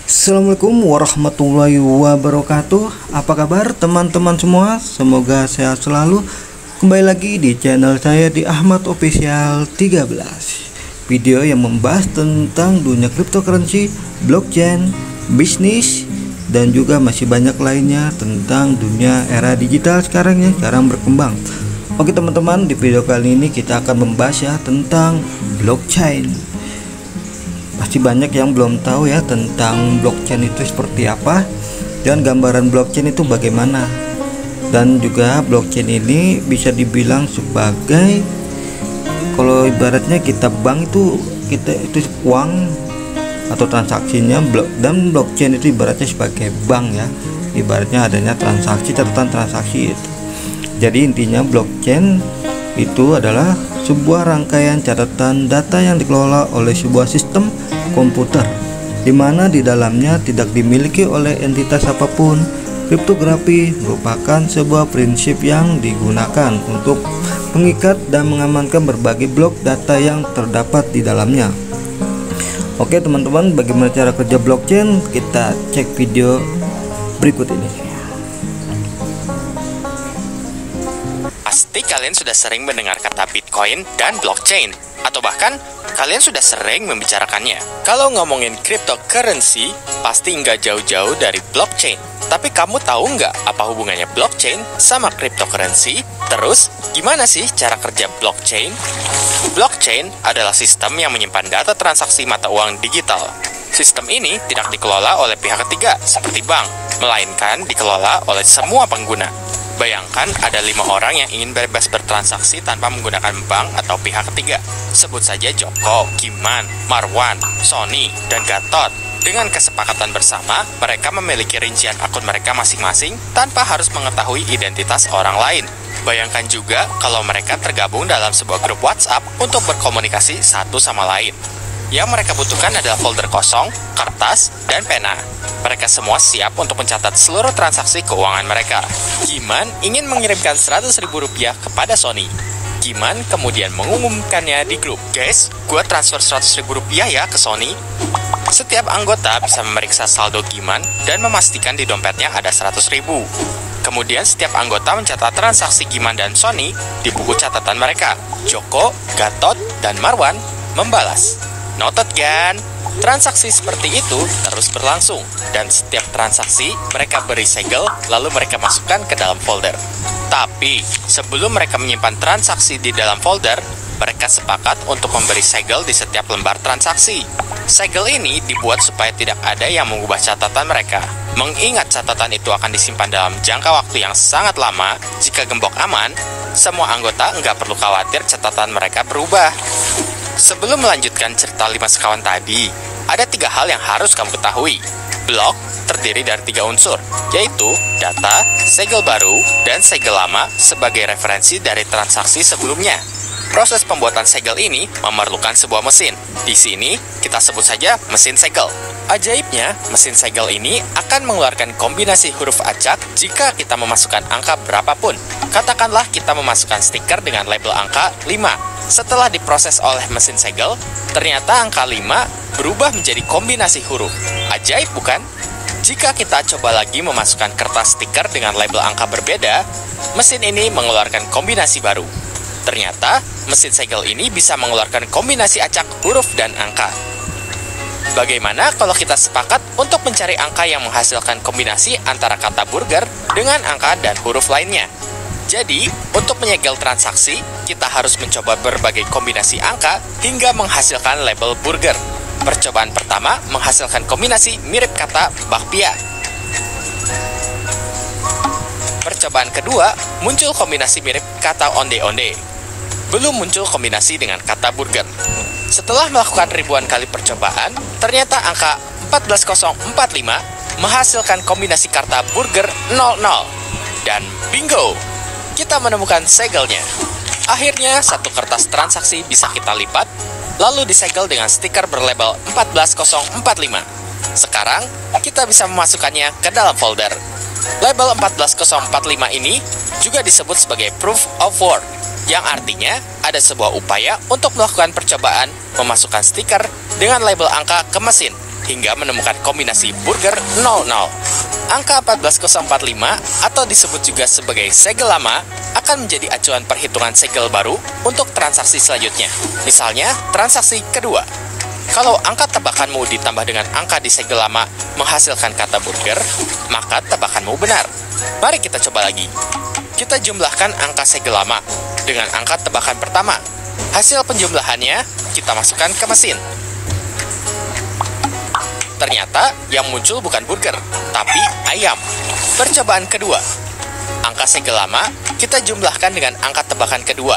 Assalamualaikum warahmatullahi wabarakatuh. Apa kabar teman-teman semua? Semoga sehat selalu. Kembali lagi di channel saya di Ahmad Official 13. Video yang membahas tentang dunia cryptocurrency, blockchain, bisnis, dan juga masih banyak lainnya tentang dunia era digital sekarang yang sekarang berkembang. Oke teman-teman, di video kali ini kita akan membahas ya tentang blockchain. Pasti banyak yang belum tahu ya tentang blockchain itu seperti apa dan gambaran blockchain itu bagaimana. Dan juga blockchain ini bisa dibilang sebagai, kalau ibaratnya kita bank itu uang atau transaksinya, dan blockchain itu ibaratnya sebagai bank ya, ibaratnya adanya transaksi, catatan transaksi itu. Jadi intinya blockchain itu adalah sebuah rangkaian catatan data yang dikelola oleh sebuah sistem komputer, di mana di dalamnya tidak dimiliki oleh entitas apapun. Kriptografi merupakan sebuah prinsip yang digunakan untuk mengikat dan mengamankan berbagai blok data yang terdapat di dalamnya. Oke teman-teman, bagaimana cara kerja blockchain? Kita cek video berikut ini. Pasti kalian sudah sering mendengar kata Bitcoin dan blockchain, atau bahkan kalian sudah sering membicarakannya. Kalau ngomongin cryptocurrency, pasti nggak jauh-jauh dari blockchain. Tapi kamu tahu nggak apa hubungannya blockchain sama cryptocurrency? Terus, gimana sih cara kerja blockchain? Blockchain adalah sistem yang menyimpan data transaksi mata uang digital. Sistem ini tidak dikelola oleh pihak ketiga seperti bank, melainkan dikelola oleh semua pengguna. Bayangkan ada 5 orang yang ingin bebas bertransaksi tanpa menggunakan bank atau pihak ketiga. Sebut saja Joko, Giman, Marwan, Sony, dan Gatot. Dengan kesepakatan bersama, mereka memiliki rincian akun mereka masing-masing tanpa harus mengetahui identitas orang lain. Bayangkan juga kalau mereka tergabung dalam sebuah grup WhatsApp untuk berkomunikasi satu sama lain. Yang mereka butuhkan adalah folder kosong, kertas, dan pena. Mereka semua siap untuk mencatat seluruh transaksi keuangan mereka. Giman ingin mengirimkan Rp100.000 kepada Sony. Giman kemudian mengumumkannya di grup. Guys, gue transfer Rp100.000 ya ke Sony. Setiap anggota bisa memeriksa saldo Giman dan memastikan di dompetnya ada Rp100.000. Kemudian setiap anggota mencatat transaksi Giman dan Sony di buku catatan mereka. Joko, Gatot, dan Marwan membalas. Noted kan? Transaksi seperti itu terus berlangsung, dan setiap transaksi mereka beri segel lalu mereka masukkan ke dalam folder. Tapi sebelum mereka menyimpan transaksi di dalam folder, mereka sepakat untuk memberi segel di setiap lembar transaksi. Segel ini dibuat supaya tidak ada yang mengubah catatan mereka. Mengingat catatan itu akan disimpan dalam jangka waktu yang sangat lama, jika gembok aman, semua anggota nggak perlu khawatir catatan mereka berubah. Sebelum melanjutkan cerita 5 sekawan tadi, ada 3 hal yang harus kamu ketahui. Blok terdiri dari 3 unsur, yaitu data, segel baru, dan segel lama sebagai referensi dari transaksi sebelumnya. Proses pembuatan segel ini memerlukan sebuah mesin. Di sini kita sebut saja mesin segel. Ajaibnya, mesin segel ini akan mengeluarkan kombinasi huruf acak jika kita memasukkan angka berapapun. Katakanlah kita memasukkan stiker dengan label angka 5. Setelah diproses oleh mesin segel, ternyata angka 5 berubah menjadi kombinasi huruf. Ajaib bukan? Jika kita coba lagi memasukkan kertas stiker dengan label angka berbeda, mesin ini mengeluarkan kombinasi baru. Ternyata, mesin segel ini bisa mengeluarkan kombinasi acak huruf dan angka. Bagaimana kalau kita sepakat untuk mencari angka yang menghasilkan kombinasi antara kata burger dengan angka dan huruf lainnya? Jadi, untuk menyegel transaksi, kita harus mencoba berbagai kombinasi angka hingga menghasilkan label burger. Percobaan pertama menghasilkan kombinasi mirip kata bakpia. Percobaan kedua muncul kombinasi mirip kata onde-onde. Belum muncul kombinasi dengan kata burger. Setelah melakukan ribuan kali percobaan, ternyata angka 14045 menghasilkan kombinasi kata burger 00. Dan bingo! Kita menemukan segelnya. Akhirnya, satu kertas transaksi bisa kita lipat, lalu disegel dengan stiker berlabel 14045. Sekarang, kita bisa memasukkannya ke dalam folder. Label 14045 ini juga disebut sebagai proof of work, yang artinya ada sebuah upaya untuk melakukan percobaan memasukkan stiker dengan label angka ke mesin. hingga menemukan kombinasi burger 00. Angka 14045 atau disebut juga sebagai segel lama akan menjadi acuan perhitungan segel baru untuk transaksi selanjutnya. Misalnya, transaksi kedua. Kalau angka tebakanmu ditambah dengan angka di segel lama menghasilkan kata burger, maka tebakanmu benar. Mari kita coba lagi. Kita jumlahkan angka segel lama dengan angka tebakan pertama. Hasil penjumlahannya kita masukkan ke mesin. Ternyata yang muncul bukan burger, tapi ayam. Percobaan kedua. Angka segel lama kita jumlahkan dengan angka tebakan kedua.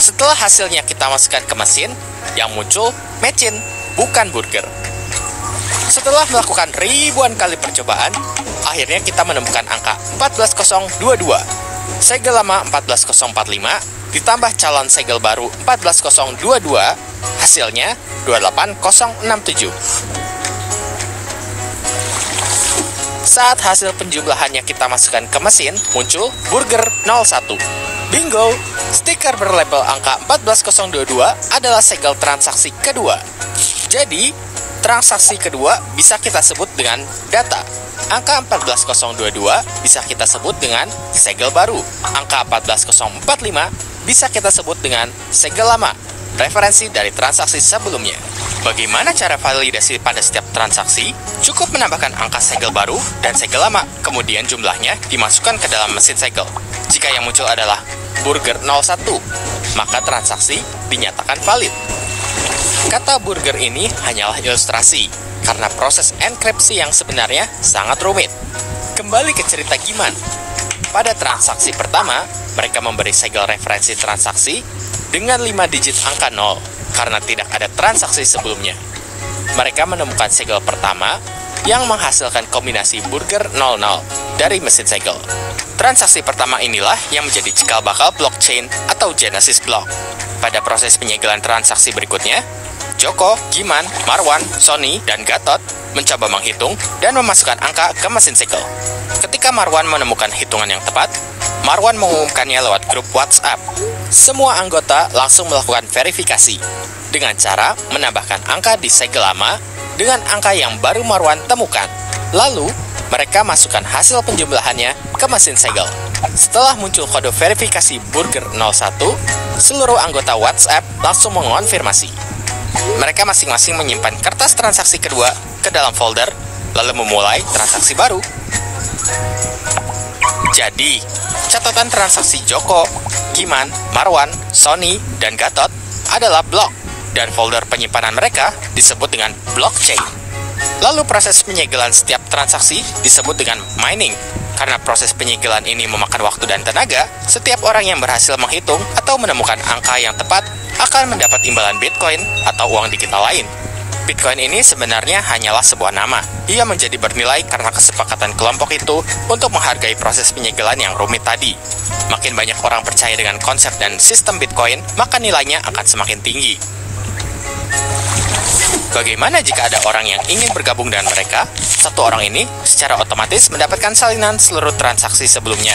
Setelah hasilnya kita masukkan ke mesin, yang muncul mecin, bukan burger. Setelah melakukan ribuan kali percobaan, akhirnya kita menemukan angka 14022. Segel lama 14045 ditambah calon segel baru 14022, hasilnya 28067. Saat hasil penjumlahannya kita masukkan ke mesin, muncul burger 01. Bingo! Stiker berlabel angka 14022 adalah segel transaksi kedua. Jadi, transaksi kedua bisa kita sebut dengan data. Angka 14022 bisa kita sebut dengan segel baru. Angka 14045 bisa kita sebut dengan segel lama, referensi dari transaksi sebelumnya. Bagaimana cara validasi pada setiap transaksi? Cukup menambahkan angka segel baru dan segel lama, kemudian jumlahnya dimasukkan ke dalam mesin segel. Jika yang muncul adalah burger 01, maka transaksi dinyatakan valid. Kata burger ini hanyalah ilustrasi, karena proses enkripsi yang sebenarnya sangat rumit. Kembali ke cerita Giman. Pada transaksi pertama, mereka memberi segel referensi transaksi dengan 5 digit angka 0, karena tidak ada transaksi sebelumnya. Mereka menemukan segel pertama yang menghasilkan kombinasi burger 00 dari mesin segel. Transaksi pertama inilah yang menjadi cikal bakal blockchain atau Genesis block. Pada proses penyegelan transaksi berikutnya, Joko, Giman, Marwan, Sony, dan Gatot mencoba menghitung dan memasukkan angka ke mesin segel. Ketika Marwan menemukan hitungan yang tepat, Marwan mengumumkannya lewat grup WhatsApp. Semua anggota langsung melakukan verifikasi dengan cara menambahkan angka di segel lama dengan angka yang baru Marwan temukan. Lalu, mereka masukkan hasil penjumlahannya ke mesin segel. Setelah muncul kode verifikasi burger 01, seluruh anggota WhatsApp langsung mengonfirmasi. Mereka masing-masing menyimpan kertas transaksi kedua ke dalam folder, lalu memulai transaksi baru. Jadi, catatan transaksi Joko, Giman, Marwan, Sony, dan Gatot adalah blok, dan folder penyimpanan mereka disebut dengan blockchain. Lalu proses penyegelan setiap transaksi disebut dengan mining. Karena proses penyegelan ini memakan waktu dan tenaga, setiap orang yang berhasil menghitung atau menemukan angka yang tepat akan mendapat imbalan Bitcoin atau uang digital lain. Bitcoin ini sebenarnya hanyalah sebuah nama. Ia menjadi bernilai karena kesepakatan kelompok itu untuk menghargai proses penyegelan yang rumit tadi. Makin banyak orang percaya dengan konsep dan sistem Bitcoin, maka nilainya akan semakin tinggi. Bagaimana jika ada orang yang ingin bergabung dengan mereka? Satu orang ini secara otomatis mendapatkan salinan seluruh transaksi sebelumnya.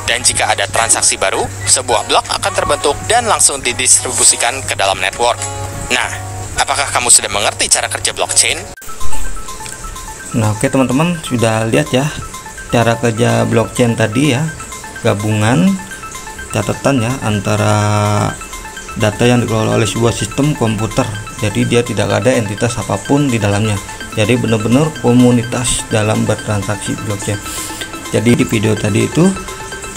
Dan jika ada transaksi baru, sebuah blok akan terbentuk dan langsung didistribusikan ke dalam network. Nah, apakah kamu sudah mengerti cara kerja blockchain? Nah, oke teman-teman, sudah lihat ya cara kerja blockchain tadi ya, gabungan catatan ya antara data yang dikelola oleh sebuah sistem komputer. Jadi dia tidak ada entitas apapun di dalamnya. Jadi benar-benar komunitas dalam bertransaksi blockchain. Jadi di video tadi itu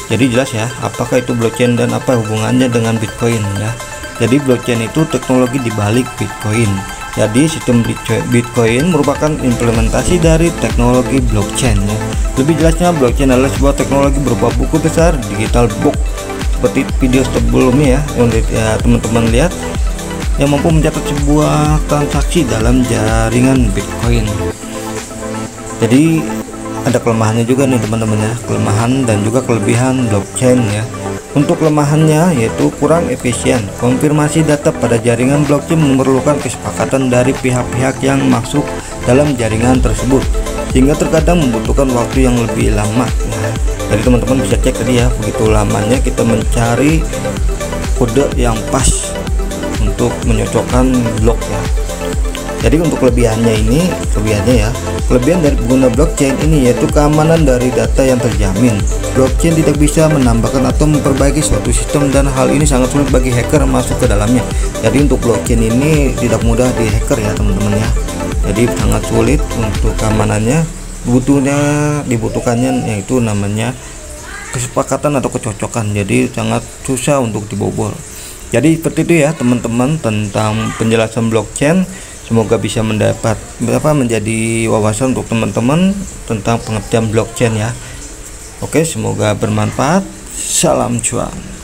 jadi jelas ya apakah itu blockchain dan apa hubungannya dengan Bitcoin ya. Jadi blockchain itu teknologi di balik Bitcoin. Jadi sistem Bitcoin merupakan implementasi dari teknologi blockchain ya. Lebih jelasnya, blockchain adalah sebuah teknologi berupa buku besar digital book seperti video sebelumnya ya yang teman-teman lihat, yang mampu mencatat sebuah transaksi dalam jaringan Bitcoin. Jadi ada kelemahannya juga nih teman-teman ya, kelemahan dan juga kelebihan blockchain ya. Untuk kelemahannya yaitu kurang efisien. Konfirmasi data pada jaringan blockchain memerlukan kesepakatan dari pihak-pihak yang masuk dalam jaringan tersebut, sehingga terkadang membutuhkan waktu yang lebih lama. Nah, jadi teman-teman bisa cek tadi ya, begitu lamanya kita mencari kode yang pas untuk untuk menyocokkan blok ya. Jadi untuk kelebihan dari pengguna blockchain ini yaitu keamanan dari data yang terjamin. Blockchain tidak bisa menambahkan atau memperbaiki suatu sistem, dan hal ini sangat sulit bagi hacker masuk ke dalamnya. Jadi untuk blockchain ini tidak mudah dihacker ya teman-teman ya. Jadi sangat sulit untuk keamanannya. Dibutuhkannya yaitu namanya kesepakatan atau kecocokan. Jadi sangat susah untuk dibobol. Jadi seperti itu ya teman-teman tentang penjelasan blockchain. Semoga bisa menjadi wawasan untuk teman-teman tentang pengertian blockchain ya. Oke, semoga bermanfaat. Salam cuan.